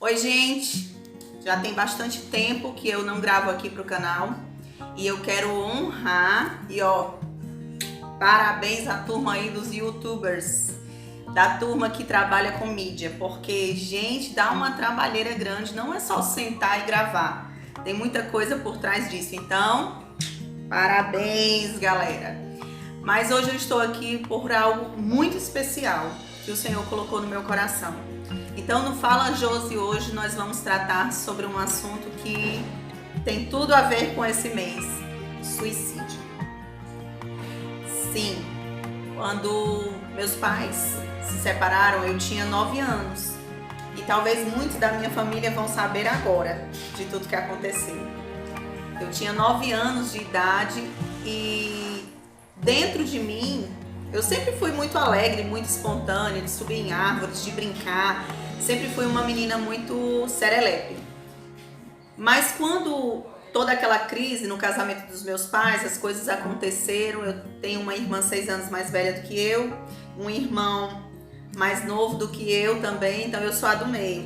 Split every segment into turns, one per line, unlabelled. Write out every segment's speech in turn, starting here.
Oi, gente! Já tem bastante tempo que eu não gravo aqui pro canal e eu quero honrar parabéns à turma aí dos YouTubers, da turma que trabalha com mídia, porque, gente, dá uma trabalheira grande, não é só sentar e gravar, tem muita coisa por trás disso, então, parabéns, galera! Mas hoje eu estou aqui por algo muito especial que o Senhor colocou no meu coração. Então, no Fala Josi hoje nós vamos tratar sobre um assunto que tem tudo a ver com esse mês: suicídio. Sim, quando meus pais se separaram, eu tinha 9 anos. E talvez muitos da minha família vão saber agora de tudo que aconteceu. Eu tinha 9 anos de idade e dentro de mim eu sempre fui muito alegre, muito espontânea, de subir em árvores, de brincar. Sempre fui uma menina muito serelepe. Mas quando toda aquela crise no casamento dos meus pais, as coisas aconteceram. Eu tenho uma irmã 6 anos mais velha do que eu, um irmão mais novo do que eu também, então eu sou a do meio.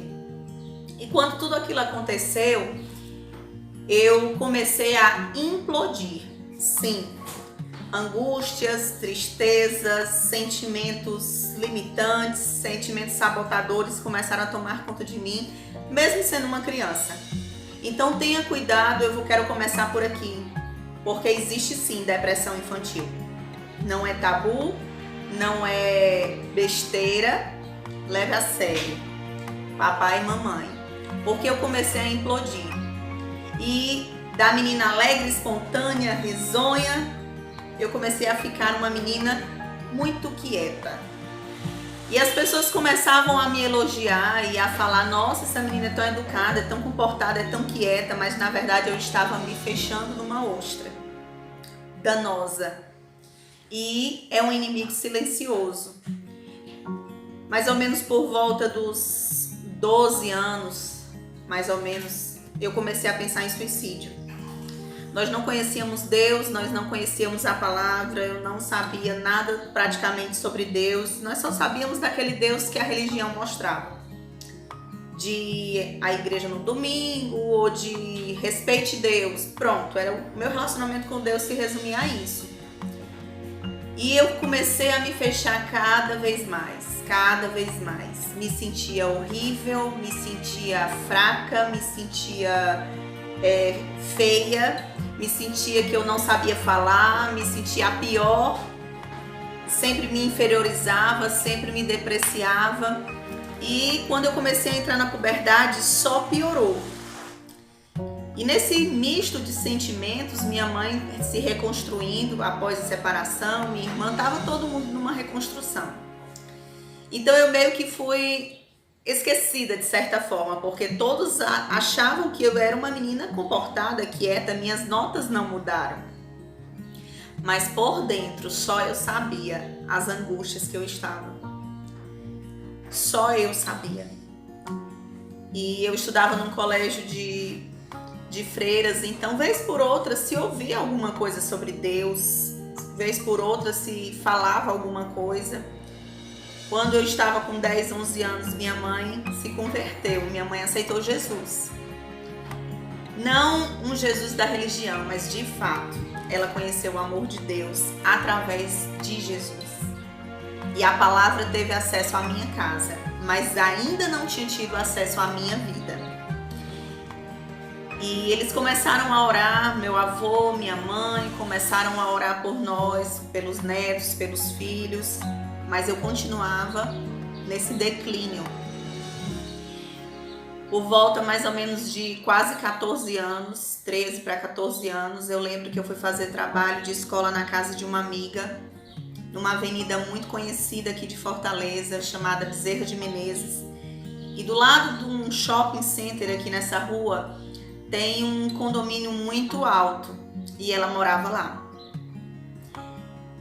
E quando tudo aquilo aconteceu, eu comecei a implodir. Sim, angústias, tristezas, sentimentos limitantes, sentimentos sabotadores começaram a tomar conta de mim, mesmo sendo uma criança. Então tenha cuidado, eu quero começar por aqui, porque existe sim depressão infantil. Não é tabu, não é besteira, leve a sério, papai e mamãe, porque eu comecei a implodir. E da menina alegre, espontânea, risonha, eu comecei a ficar uma menina muito quieta. E as pessoas começavam a me elogiar e a falar: nossa, essa menina é tão educada, é tão comportada, é tão quieta, mas na verdade eu estava me fechando numa ostra danosa. E é um inimigo silencioso. Mais ou menos por volta dos 12 anos, mais ou menos, eu comecei a pensar em suicídio. Nós não conhecíamos Deus, nós não conhecíamos a palavra, eu não sabia nada praticamente sobre Deus. Nós só sabíamos daquele Deus que a religião mostrava. De a igreja no domingo, ou de respeite Deus. Pronto, o meu relacionamento com Deus se resumia a isso. E eu comecei a me fechar cada vez mais. Me sentia horrível, me sentia fraca, me sentia feia, me sentia que eu não sabia falar, me sentia a pior, sempre me inferiorizava, sempre me depreciava. E quando eu comecei a entrar na puberdade, só piorou. E nesse misto de sentimentos, minha mãe se reconstruindo após a separação, minha irmã, estava todo mundo numa reconstrução. Então eu meio que fui esquecida de certa forma, porque todos achavam que eu era uma menina comportada, quieta, minhas notas não mudaram. Mas por dentro só eu sabia as angústias que eu estava. Só eu sabia. E eu estudava num colégio de freiras, então vez por outra se ouvia alguma coisa sobre Deus, vez por outra se falava alguma coisa. Quando eu estava com 10, 11 anos, minha mãe se converteu, minha mãe aceitou Jesus. Não um Jesus da religião, mas de fato, ela conheceu o amor de Deus através de Jesus. E a palavra teve acesso à minha casa, mas ainda não tinha tido acesso à minha vida. E eles começaram a orar, meu avô, minha mãe, começaram a orar por nós, pelos netos, pelos filhos. Mas eu continuava nesse declínio. Por volta mais ou menos de quase 14 anos, 13 para 14 anos, eu lembro que eu fui fazer trabalho de escola na casa de uma amiga, numa avenida muito conhecida aqui de Fortaleza, chamada Bezerra de Menezes. E do lado de um shopping center aqui nessa rua, tem um condomínio muito alto, e ela morava lá.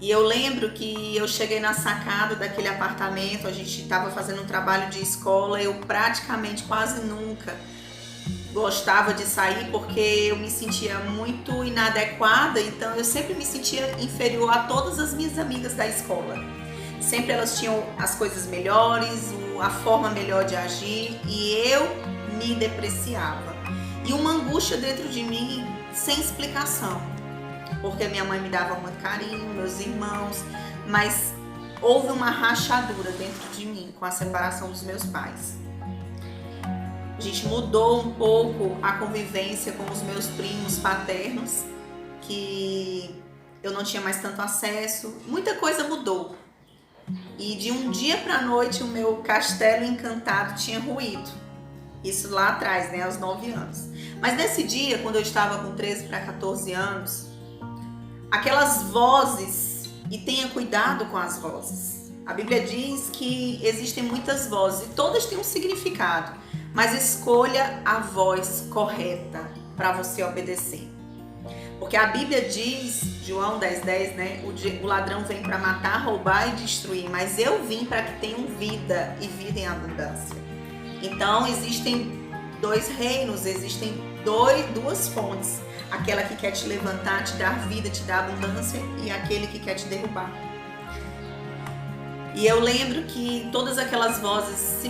E eu lembro que eu cheguei na sacada daquele apartamento, a gente estava fazendo um trabalho de escola, eu praticamente quase nunca gostava de sair porque eu me sentia muito inadequada, então eu sempre me sentia inferior a todas as minhas amigas da escola. Sempre elas tinham as coisas melhores, a forma melhor de agir, e eu me depreciava. E uma angústia dentro de mim sem explicação. Porque minha mãe me dava muito carinho, meus irmãos, mas houve uma rachadura dentro de mim com a separação dos meus pais. A gente mudou um pouco a convivência com os meus primos paternos, que eu não tinha mais tanto acesso, muita coisa mudou. E de um dia para a noite o meu castelo encantado tinha ruído. Isso lá atrás, né, aos 9 anos. Mas nesse dia, quando eu estava com 13 para 14 anos, aquelas vozes, e tenha cuidado com as vozes. A Bíblia diz que existem muitas vozes e todas têm um significado, mas escolha a voz correta para você obedecer. Porque a Bíblia diz, João 10:10, né? O ladrão vem para matar, roubar e destruir, mas eu vim para que tenham vida e vida em abundância. Então existem dois reinos, existem duas fontes. Aquela que quer te levantar, te dar vida, te dar abundância, e aquele que quer te derrubar. E eu lembro que todas aquelas vozes,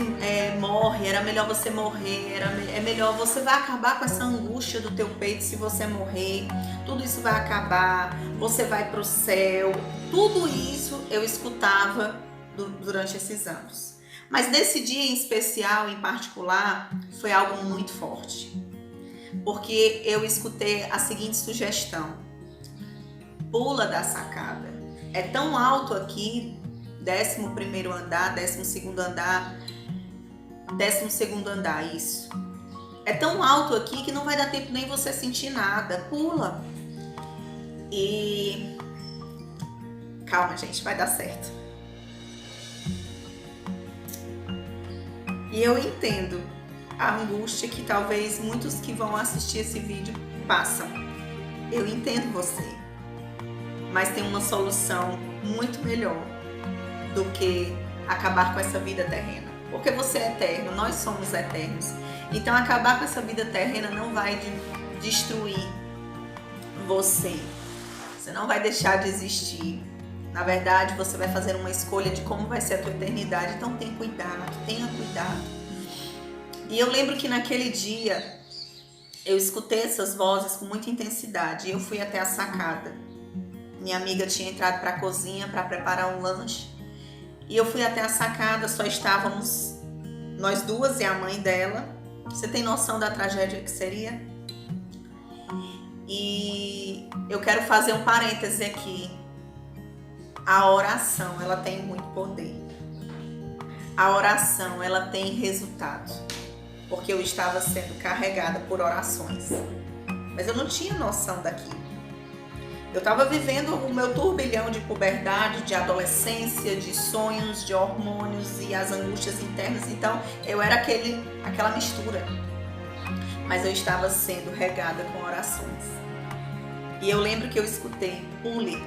morre, era melhor você morrer, é melhor, você vai acabar com essa angústia do teu peito se você morrer, tudo isso vai acabar, você vai pro céu, tudo isso eu escutava durante esses anos. Mas nesse dia em especial, em particular, foi algo muito forte, porque eu escutei a seguinte sugestão: pula da sacada, é tão alto aqui, 11º andar, 12º andar, 12º andar, isso. É tão alto aqui que não vai dar tempo nem você sentir nada. Pula. E calma, gente, vai dar certo. E eu entendo a angústia que talvez muitos que vão assistir esse vídeo passam. Eu entendo você. Mas tem uma solução muito melhor do que acabar com essa vida terrena. Porque você é eterno, nós somos eternos. Então acabar com essa vida terrena não vai destruir você. Você não vai deixar de existir. Na verdade, você vai fazer uma escolha de como vai ser a tua eternidade. Então tenha cuidado. E eu lembro que naquele dia eu escutei essas vozes com muita intensidade. E eu fui até a sacada. Minha amiga tinha entrado para a cozinha para preparar um lanche. E eu fui até a sacada, só estávamos nós duas e a mãe dela. Você tem noção da tragédia que seria? E eu quero fazer um parêntese aqui. A oração, ela tem muito poder. A oração, ela tem resultado. Porque eu estava sendo carregada por orações. Mas eu não tinha noção daquilo. Eu estava vivendo o meu turbilhão de puberdade, de adolescência, de sonhos, de hormônios e as angústias internas. Então, eu era aquela mistura. Mas eu estava sendo regada com orações. E eu lembro que eu escutei, pule.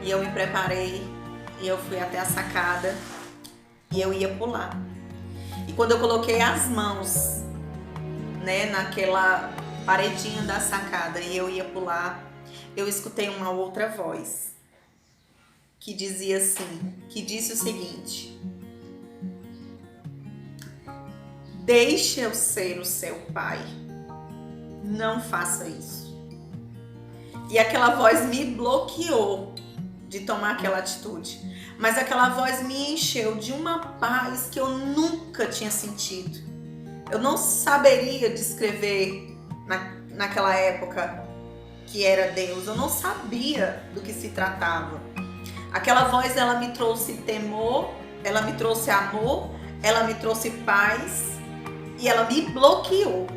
E eu me preparei e eu fui até a sacada e eu ia pular. E quando eu coloquei as mãos, né, naquela paredinha da sacada e eu ia pular, eu escutei uma outra voz que dizia assim, que disse o seguinte: deixa eu ser o seu pai, não faça isso. E aquela voz me bloqueou de tomar aquela atitude, mas aquela voz me encheu de uma paz que eu nunca tinha sentido. Eu não saberia descrever naquela época que era Deus, eu não sabia do que se tratava. Aquela voz, ela me trouxe temor, ela me trouxe amor, ela me trouxe paz e ela me bloqueou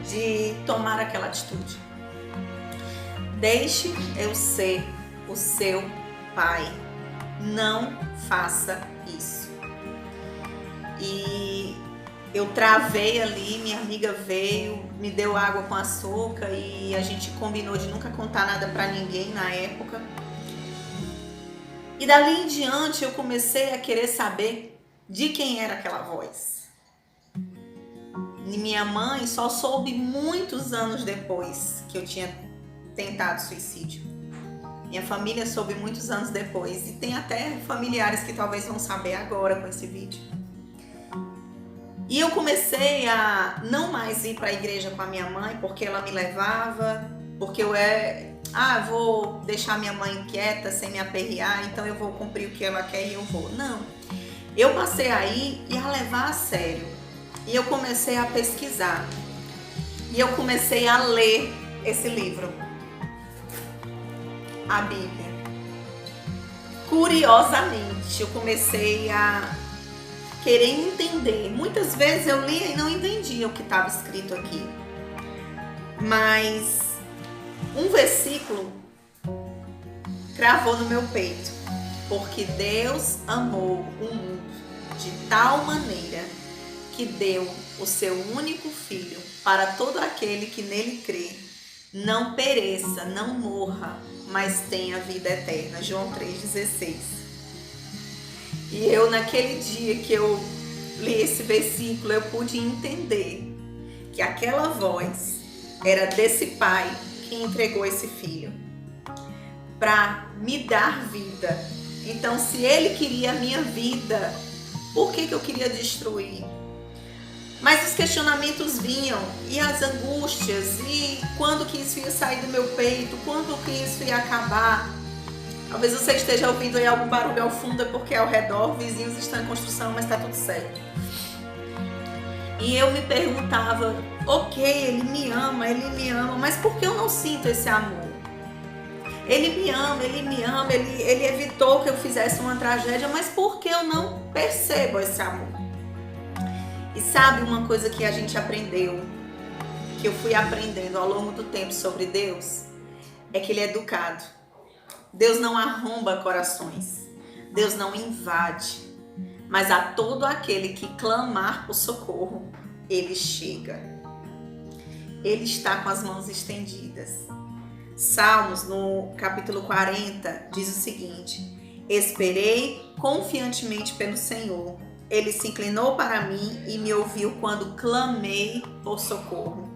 de tomar aquela atitude. Deixe eu ser o seu pai, não faça isso. E eu travei ali, minha amiga veio, me deu água com açúcar e a gente combinou de nunca contar nada pra ninguém na época. E dali em diante eu comecei a querer saber de quem era aquela voz. E minha mãe só soube muitos anos depois que eu tinha tentado suicídio. Minha família soube muitos anos depois e tem até familiares que talvez vão saber agora com esse vídeo. E eu comecei a não mais ir para a igreja com a minha mãe, porque ela me levava, porque vou deixar minha mãe quieta, sem me aperrear, então eu vou cumprir o que ela quer e eu vou. Não. Eu passei a ir e a levar a sério. E eu comecei a pesquisar. E eu comecei a ler esse livro, a Bíblia. Curiosamente, eu comecei a querer entender. Muitas vezes eu lia e não entendia o que estava escrito aqui. Mas um versículo cravou no meu peito. Porque Deus amou o mundo de tal maneira que deu o seu único filho para todo aquele que nele crê, não pereça, não morra, mas tenha vida eterna. João 3,16. E eu, naquele dia que eu li esse versículo, eu pude entender que aquela voz era desse pai que entregou esse filho para me dar vida. Então, se ele queria a minha vida, por que eu queria destruir? Mas os questionamentos vinham, e as angústias, e quando que isso ia sair do meu peito, quando que isso ia acabar. Talvez você esteja ouvindo aí algum barulho ao fundo, é porque ao redor vizinhos estão em construção, mas está tudo certo. E eu me perguntava, ok, ele me ama, mas por que eu não sinto esse amor? Ele me ama, ele evitou que eu fizesse uma tragédia, mas por que eu não percebo esse amor? E sabe uma coisa que a gente aprendeu, que eu fui aprendendo ao longo do tempo sobre Deus? É que ele é educado. Deus não arromba corações. Deus não invade. Mas a todo aquele que clamar por socorro, ele chega. Ele está com as mãos estendidas. Salmos, no capítulo 40, diz o seguinte: esperei confiantemente pelo Senhor. Ele se inclinou para mim e me ouviu quando clamei por socorro.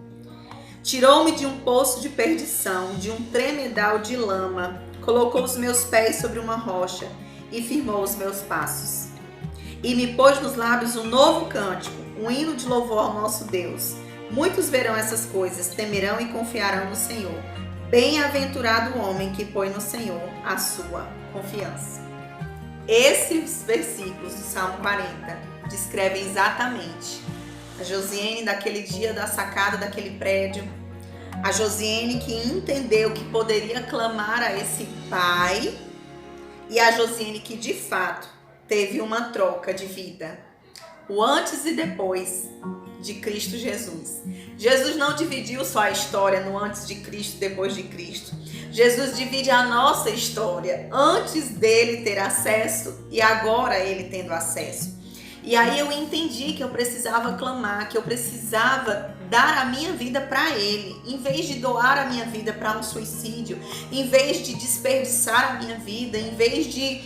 Tirou-me de um poço de perdição, de um tremedal de lama. Colocou os meus pés sobre uma rocha e firmou os meus passos. E me pôs nos lábios um novo cântico, um hino de louvor ao nosso Deus. Muitos verão essas coisas, temerão e confiarão no Senhor. Bem-aventurado o homem que põe no Senhor a sua confiança. Esses versículos do Salmo 40 descrevem exatamente a Josiane daquele dia da sacada daquele prédio, a Josiane que entendeu que poderia clamar a esse pai, e a Josiane que de fato teve uma troca de vida, o antes e depois de Cristo Jesus. Jesus não dividiu só a história no antes de Cristo e depois de Cristo. Jesus divide a nossa história antes dele ter acesso e agora ele tendo acesso. E aí eu entendi que eu precisava clamar, que eu precisava dar a minha vida para ele, em vez de doar a minha vida para um suicídio, em vez de desperdiçar a minha vida, em vez de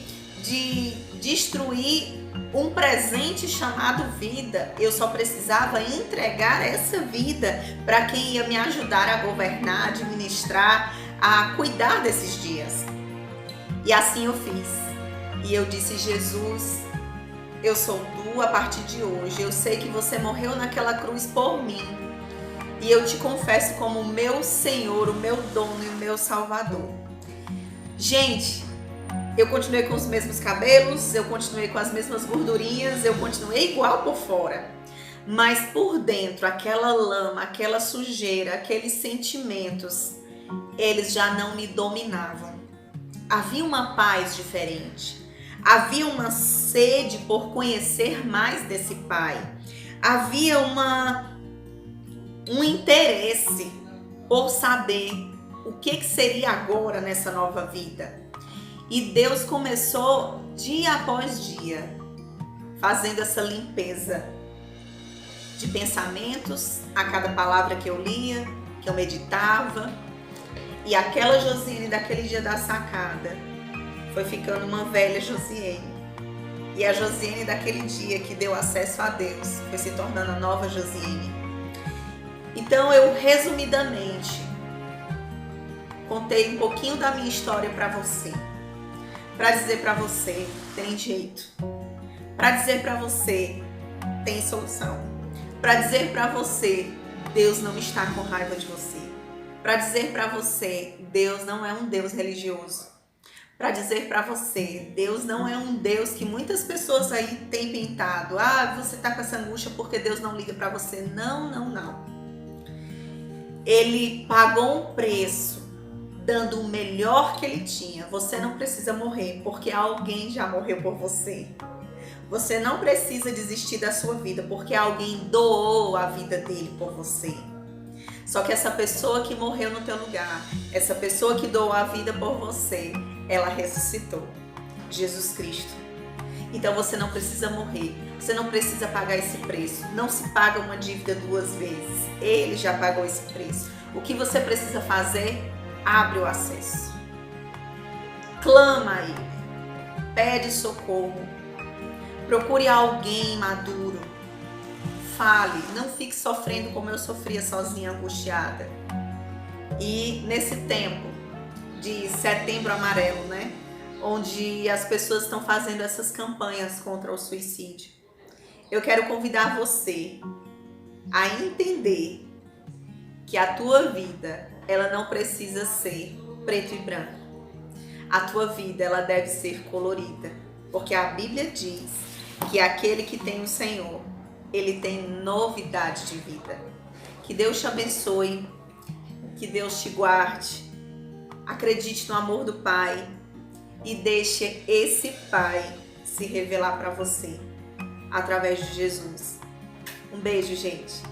destruir um presente chamado vida. Eu só precisava entregar essa vida para quem ia me ajudar a governar, a administrar, a cuidar desses dias. E assim eu fiz. E eu disse: Jesus, eu sou tu a partir de hoje. Eu sei que você morreu naquela cruz por mim. E eu te confesso como o meu Senhor, o meu dono e o meu Salvador. Gente, eu continuei com os mesmos cabelos, eu continuei com as mesmas gordurinhas, eu continuei igual por fora. Mas por dentro, aquela lama, aquela sujeira, aqueles sentimentos, eles já não me dominavam. Havia uma paz diferente. Havia uma sede por conhecer mais desse Pai. Havia um interesse por saber o que seria agora nessa nova vida. E Deus começou dia após dia, fazendo essa limpeza de pensamentos a cada palavra que eu lia, que eu meditava. E aquela Josiane daquele dia da sacada foi ficando uma velha Josiane. E a Josiane daquele dia que deu acesso a Deus foi se tornando a nova Josiane. Então eu, resumidamente, contei um pouquinho da minha história para você. Para dizer para você, tem jeito. Para dizer para você, tem solução. para dizer para você, Deus não está com raiva de você. Para dizer para você, Deus não é um Deus religioso. Para dizer para você, Deus não é um Deus que muitas pessoas aí têm pintado. Você tá com essa angústia porque Deus não liga para você. Não, não, não. Ele pagou um preço, dando o melhor que ele tinha. Você não precisa morrer, porque alguém já morreu por você. Você não precisa desistir da sua vida, porque alguém doou a vida dele por você. Só que essa pessoa que morreu no teu lugar, essa pessoa que doou a vida por você, ela ressuscitou. Jesus Cristo. Então você não precisa morrer. Você não precisa pagar esse preço. Não se paga uma dívida duas vezes. Ele já pagou esse preço. O que você precisa fazer? Abre o acesso. Clama a Ele. Pede socorro. Procure alguém maduro. Fale. Não fique sofrendo como eu sofria sozinha, angustiada. E nesse tempo de Setembro Amarelo, né? Onde as pessoas estão fazendo essas campanhas contra o suicídio. Eu quero convidar você a entender que a tua vida, ela não precisa ser preto e branco. A tua vida, ela deve ser colorida, porque a Bíblia diz que aquele que tem o Senhor, ele tem novidade de vida. Que Deus te abençoe, que Deus te guarde. Acredite no amor do Pai e deixe esse Pai se revelar para você através de Jesus. Um beijo, gente.